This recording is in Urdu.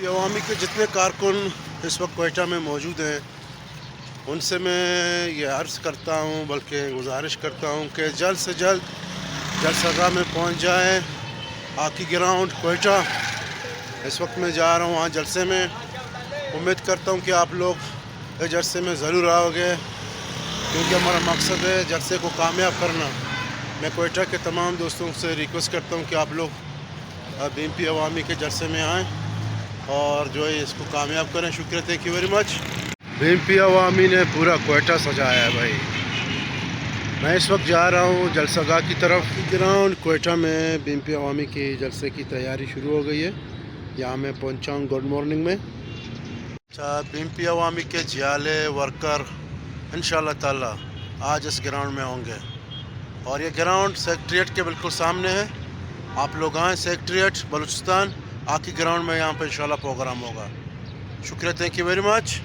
یہ عوامی کے جتنے کارکن اس وقت کوئٹہ میں موجود ہیں ان سے میں یہ عرض کرتا ہوں بلکہ گزارش کرتا ہوں کہ جلد سے جلد جلسہ میں پہنچ جائیں. آکی گراؤنڈ کوئٹہ اس وقت میں جا رہا ہوں وہاں جلسے میں. امید کرتا ہوں کہ آپ لوگ اس جلسے میں ضرور آؤ گے کیونکہ ہمارا مقصد ہے جلسے کو کامیاب کرنا. میں کوئٹہ کے تمام دوستوں سے ریکویسٹ کرتا ہوں کہ آپ لوگ بی ایم پی عوامی کے جلسے میں آئیں اور جو ہے اس کو کامیاب کریں. شکریہ, thank you very much. B M P عوامی نے پورا کوئٹہ سجایا ہے بھائی. میں اس وقت جا رہا ہوں جلسہ گاہ کی طرف. گراؤنڈ کوئٹہ میں بی ایم پی عوامی کی جلسے کی تیاری شروع ہو گئی ہے. یہاں میں پہنچا ہوں گڈ مارننگ میں. اچھا, بی ایم پی عوامی کے جیالے ورکر انشاءاللہ تعالی آج اس گراؤنڈ میں ہوں گے اور یہ گراؤنڈ سیکریٹریٹ کے بالکل سامنے ہے. آپ لوگ آئیں سیکریٹریٹ بلوچستان آکی گراؤنڈ میں, یہاں پہ انشاءاللہ پروگرام ہوگا. شکریہ, تھینک یو ویری مچ.